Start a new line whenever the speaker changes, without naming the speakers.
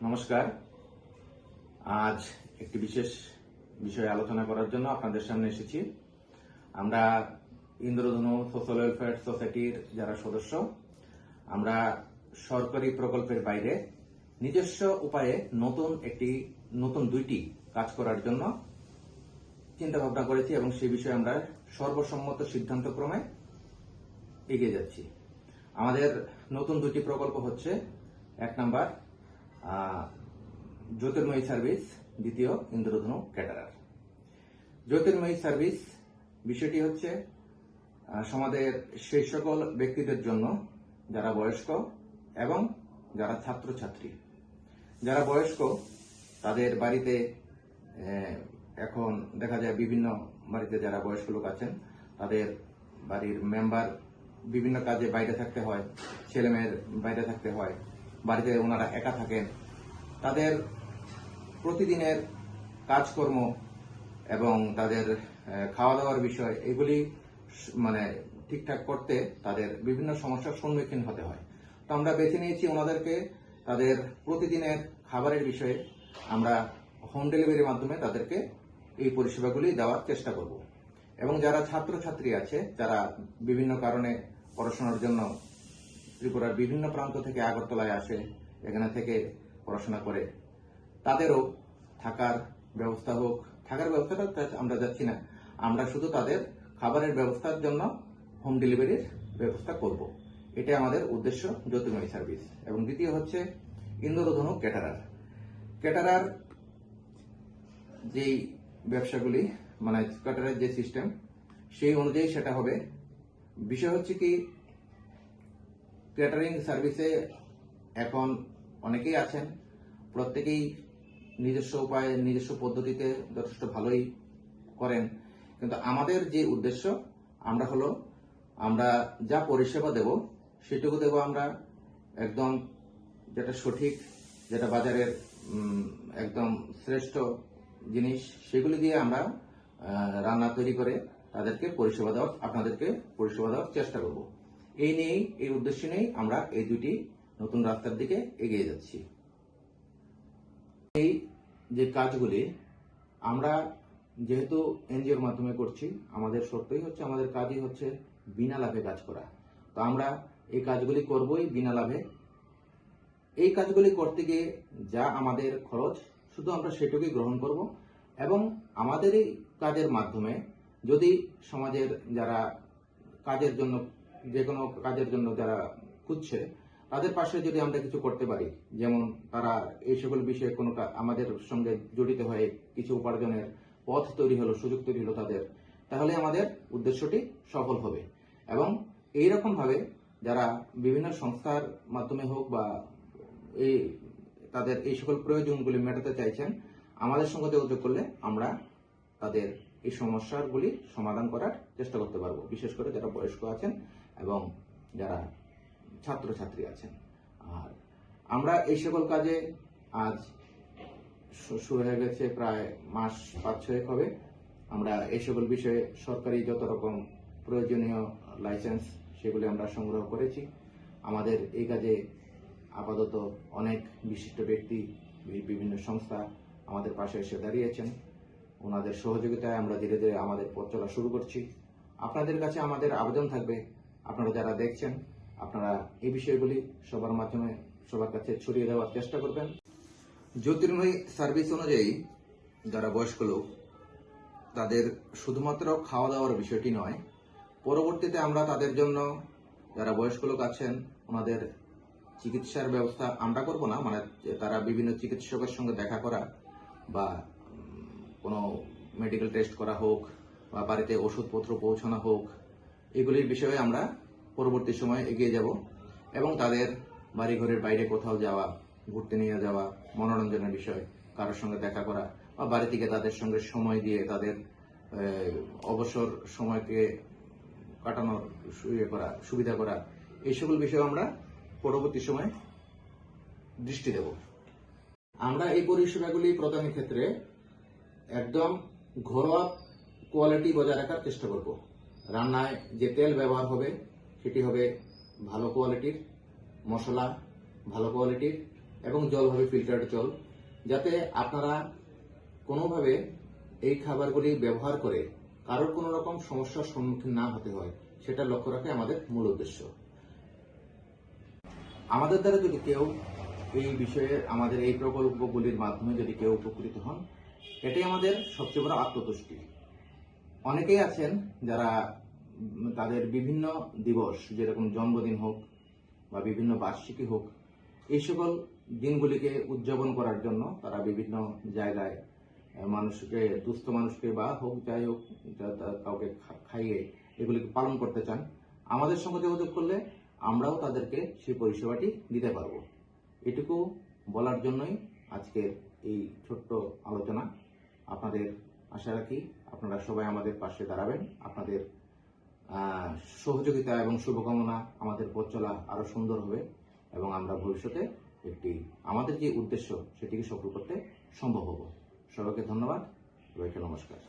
নমস্কার। আজ একটি বিশেষ বিষয়ে আলোচনা করার জন্য আপনাদের সামনে এসেছি। আমরা ইন্দ্রধনু সোশ্যাল ওয়েলফেয়ার সোসাইটির যারা সদস্য, আমরা সরকারি প্রকল্পের বাইরে নিজস্ব উপায়ে নতুন দুইটি কাজ করার জন্য চিন্তা ভাবনা করেছি এবং সেই বিষয়ে আমরা সর্বসম্মত সিদ্ধান্তক্রমে এগিয়ে যাচ্ছি। আমাদের নতুন দুইটি প্রকল্প হচ্ছে, এক নাম্বার জ্যোতির্ময়ী সার্ভিস, দ্বিতীয় ইন্দ্রধনু ক্যাটারার। জ্যোতির্ময়ী সার্ভিস বিষয়টি হচ্ছে সমাজের সেই সকল ব্যক্তিদের জন্য যারা বয়স্ক এবং যারা ছাত্রছাত্রী। যারা বয়স্ক তাদের বাড়িতে এখন দেখা যায় বিভিন্ন বাড়িতে যারা বয়স্ক লোক আছেন তাদের বাড়ির মেম্বার বিভিন্ন কাজে বাইরে থাকতে হয়, ছেলেমেয়ের বাইরে থাকতে হয়, বাড়িতে ওনারা একা থাকেন। তাদের প্রতিদিনের কাজকর্ম এবং তাদের খাওয়া দাওয়ার বিষয় এগুলি ঠিকঠাক করতে তাদের বিভিন্ন সমস্যার সম্মুখীন হতে হয়। তো আমরা বেছে নিয়েছি ওনাদেরকে তাদের প্রতিদিনের খাবারের বিষয়ে আমরা হোম ডেলিভারির মাধ্যমে তাদেরকে এই পরিষেবাগুলি দেওয়ার চেষ্টা করব। এবং যারা ছাত্রছাত্রী আছে, যারা বিভিন্ন কারণে পড়াশোনার জন্য ত্রিপুরার বিভিন্ন প্রান্ত থেকে আগরতলায় আসে, এখানে থেকে পড়াশোনা করে, তাদেরও থাকার ব্যবস্থা হোক। থাকার ব্যবস্থাটা আমরা যাচ্ছি না, আমরা শুধু তাদের খাবারের ব্যবস্থার জন্য হোম ডেলিভারির ব্যবস্থা করব। এটা আমাদের উদ্দেশ্য জ্যোতির্ময়ী সার্ভিস। এবং দ্বিতীয় হচ্ছে ইন্দ্রধনু ক্যাটারার। ক্যাটারার যেই ব্যবসাগুলি ক্যাটারের যে সিস্টেম সেই অনুযায়ী সেটা হবে। বিষয় হচ্ছে কি, ক্যাটারিং সার্ভিসে এখন অনেকেই আছেন, প্রত্যেকেই নিজস্ব উপায়ে নিজস্ব পদ্ধতিতে যথেষ্ট ভালোই করেন। কিন্তু আমাদের যে উদ্দেশ্য, আমরা যা পরিষেবা দেব সেটুকু দেব আমরা একদম যেটা সঠিক, যেটা বাজারের একদম শ্রেষ্ঠ জিনিস, সেগুলি দিয়ে আমরা রান্না তৈরি করে আপনাদেরকে পরিষেবা দেওয়ার চেষ্টা করব। এই উদ্দেশ্য নিয়েই আমরা এই দুটি নতুন রাস্তার দিকে এগিয়ে যাচ্ছি। এই যে কাজগুলি আমরা যেহেতু এনজিওর মাধ্যমে করছি, আমাদের কাজই হচ্ছে বিনা লাভে কাজ করা। তো আমরা এই কাজগুলি করবই বিনা লাভে। এই কাজগুলি করতে গিয়ে যা আমাদের খরচ, শুধু আমরা সেটুকুই গ্রহণ করব। এবং আমাদের এই কাজের মাধ্যমে যদি সমাজের যারা যে কোনো কাজের জন্য যারা খুঁজছে, তাদের পাশে যদি আমরা কিছু করতে পারি, যেমন তারা এই সকল বিষয়ে আমাদের সঙ্গে জড়িত হয়ে কিছু উপার্জনের পথ তৈরি হলো, সুযোগ তৈরি হলো তাদের, তাহলে আমাদের উদ্দেশ্যটি সফল হবে। এবং এইরকম ভাবে যারা বিভিন্ন সংস্থার মাধ্যমে হোক বা তাদের এই সকল প্রয়োজনগুলি মেটাতে চাইছেন, আমাদের সঙ্গে যোগাযোগ করলে আমরা তাদের এই সমস্যাগুলি সমাধান করার চেষ্টা করতে পারবো, বিশেষ করে যারা বয়স্ক আছেন এবং যারা ছাত্রছাত্রী আছেন। আর আমরা এই সকল কাজে আজ শুরু হয়ে গেছে, প্রায় মাস 5-6 হবে। আমরা এই সকল বিষয়ে সরকারি যত রকম প্রয়োজনীয় লাইসেন্স সেগুলি আমরা সংগ্রহ করেছি। আমাদের এই কাজে আপাতত অনেক বিশিষ্ট ব্যক্তি, বিভিন্ন সংস্থা আমাদের পাশে এসে দাঁড়িয়েছেন। ওনাদের সহযোগিতায় আমরা ধীরে ধীরে আমাদের পথ চলা শুরু করছি। আপনাদের কাছে আমাদের আবেদন থাকবে, আপনারা যারা দেখছেন, আপনারা এই বিষয়গুলি সবার কাছে ছড়িয়ে দেওয়ার চেষ্টা করবেন। জ্যোতির্ময়ী সার্ভিস অনুযায়ী যারা বয়স্ক লোক, তাদের শুধুমাত্র খাওয়া দাওয়ার বিষয়টি নয়, পরবর্তীতে আমরা তাদের জন্য, যারা বয়স্ক লোক আছেন, ওনাদের চিকিৎসার ব্যবস্থা আমরা করব না, তারা বিভিন্ন চিকিৎসকের সঙ্গে দেখা করা বা কোনো মেডিকেল টেস্ট করা হোক বা বাড়িতে ওষুধপত্র পৌঁছানো হোক, এগুলির বিষয়ে আমরা পরবর্তী সময়ে এগিয়ে যাব। এবং তাদের বাড়িঘরের বাইরে কোথাও যাওয়া, ঘুরতে নিয়ে যাওয়া, মনোরঞ্জনের বিষয়, কারোর সঙ্গে দেখা করা বা বাড়ি থেকে তাদের সঙ্গে সময় দিয়ে তাদের অবসর সময়কে কাটানোর সুবিধা করা, এই সকল বিষয়ে আমরা পরবর্তী সময়ে দৃষ্টি দেব। আমরা এই পরিষেবাগুলি প্রদানের ক্ষেত্রে একদম ঘরোয়া কোয়ালিটি বজায় রাখার চেষ্টা করব। রান্নায় যে তেল ব্যবহার হবে সেটি হবে ভালো কোয়ালিটির, মশলা ভালো কোয়ালিটির, এবং জল হবে ফিল্টার্ড জল, যাতে আপনারা কোনোভাবে এই খাবারগুলি ব্যবহার করে কারোর কোনো রকম সমস্যার সম্মুখীন না হতে হয়, সেটা লক্ষ্য রাখে আমাদের মূল উদ্দেশ্য। আমাদের দ্বারা যদি কেউ এই বিষয়ে, আমাদের এই প্রকল্পগুলির মাধ্যমে যদি কেউ উপকৃত হন, এটাই আমাদের সবচেয়ে বড় আত্মতুষ্টি। অনেকেই আছেন যারা তাদের বিভিন্ন দিবস, যেরকম জন্মদিন হোক বা বিভিন্ন বার্ষিকী হোক, এই সকল দিনগুলিকে উদযাপন করার জন্য তারা বিভিন্ন জায়গায় মানুষকে, দুস্থ মানুষকে বা হোক যাই হোক, কাউকে খাইয়ে এগুলিকে পালন করতে চান। আমাদের সঙ্গে যোগাযোগ করলে আমরাও তাদেরকে সেই পরিষেবাটি দিতে পারবো। এটুকু বলার জন্যই আজকের এই ছোট্ট আলোচনা। আপনাদের আশা রাখি আপনারা সবাই আমাদের পাশে দাঁড়াবেন। আপনাদের সহযোগিতা এবং শুভকামনা আমাদের পথ চলা আরো সুন্দর হবে এবং আমরা ভবিষ্যতে আমাদের যে উদ্দেশ্য সেটিকে সফল করতে সম্ভব হব। সবাইকে ধন্যবাদ, সবাইকে নমস্কার।